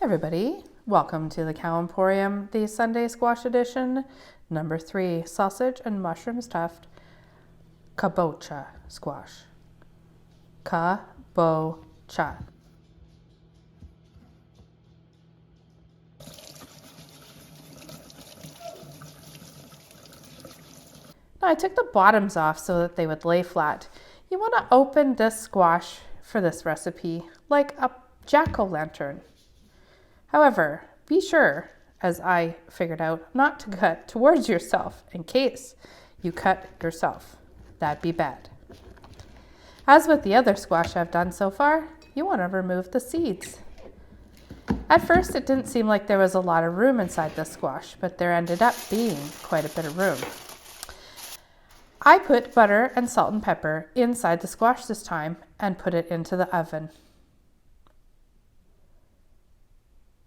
Everybody, welcome to the Cow Emporium, the Sunday Squash Edition, number 3, sausage and mushroom stuffed Kabocha squash. Kabocha. Now I took the bottoms off so that they would lay flat. You want to open this squash for this recipe like a jack-o'-lantern. However, be sure, as I figured out, not to cut towards yourself in case you cut yourself. That'd be bad. As with the other squash I've done so far, you want to remove the seeds. At first, it didn't seem like there was a lot of room inside the squash, but there ended up being quite a bit of room. I put butter and salt and pepper inside the squash this time and put it into the oven.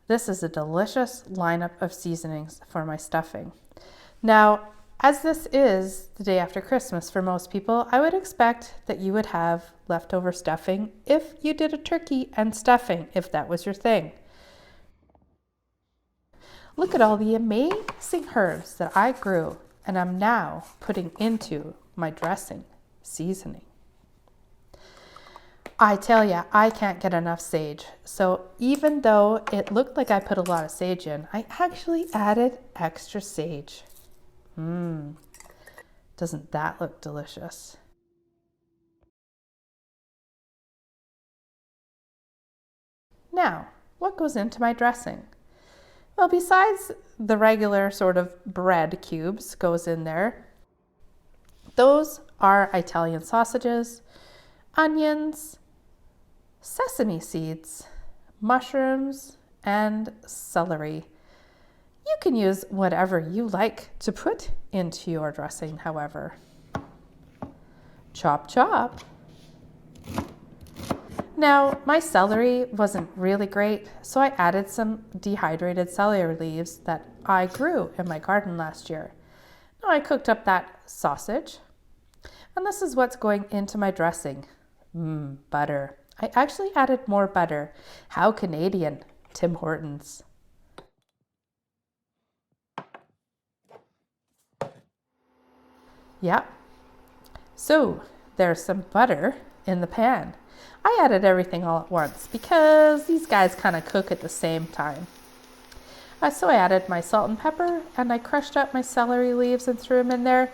This is a delicious lineup of seasonings for my stuffing. Now, as this is the day after Christmas for most people, I would expect that you would have leftover stuffing if you did a turkey and stuffing, if that was your thing. Look at all the amazing herbs that I grew and I'm now putting into my dressing seasoning. I tell ya, I can't get enough sage. So even though it looked like I put a lot of sage in, I actually added extra sage. Doesn't that look delicious? Now, what goes into my dressing? Well, besides the regular sort of bread cubes goes in there, those are Italian sausages, onions, sesame seeds, mushrooms, and celery. You can use whatever you like to put into your dressing, however. Chop, chop. Now, my celery wasn't really great, so I added some dehydrated celery leaves that I grew in my garden last year. Now I cooked up that sausage, and this is what's going into my dressing. Butter. I actually added more butter. How Canadian, Tim Hortons. Yeah. So there's some butter in the pan. I added everything all at once because these guys kind of cook at the same time. So I added my salt and pepper and I crushed up my celery leaves and threw them in there.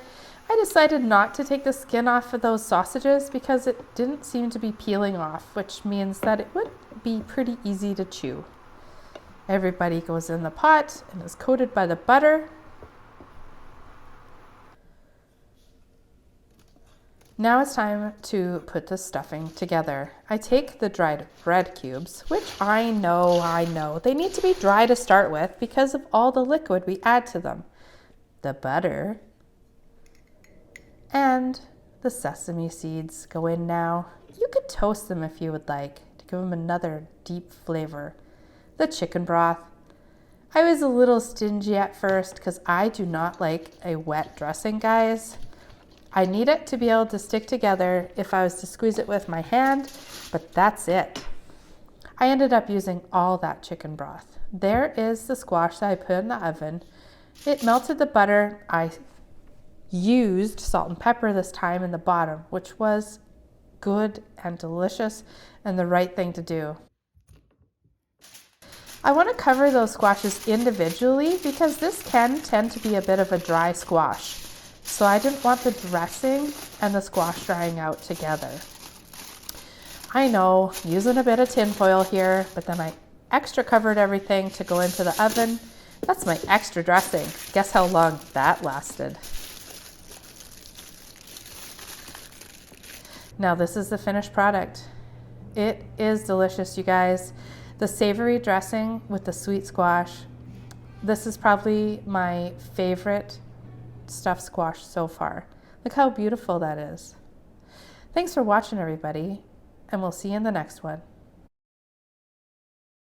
I decided not to take the skin off of those sausages because it didn't seem to be peeling off, which means that it would be pretty easy to chew. Everybody goes in the pot and is coated by the butter. Now it's time to put the stuffing together. I take the dried bread cubes, which I know, they need to be dry to start with because of all the liquid we add to them. The butter and the sesame seeds go in now. You could toast them if you would like to give them another deep flavor. The chicken broth. I was a little stingy at first because I do not like a wet dressing, guys. I need it to be able to stick together if I was to squeeze it with my hand, but that's it. I ended up using all that chicken broth. There is the squash that I put in the oven. It melted the butter. I used salt and pepper this time in the bottom, which was good and delicious and the right thing to do. I want to cover those squashes individually because this can tend to be a bit of a dry squash. So I didn't want the dressing and the squash drying out together. I know, using a bit of tinfoil here, but then I extra covered everything to go into the oven. That's my extra dressing. Guess how long that lasted. Now this is the finished product. It is delicious, you guys. The savory dressing with the sweet squash. This is probably my favorite stuffed squash so far. Look how beautiful that is. Thanks for watching, everybody, and we'll see you in the next one.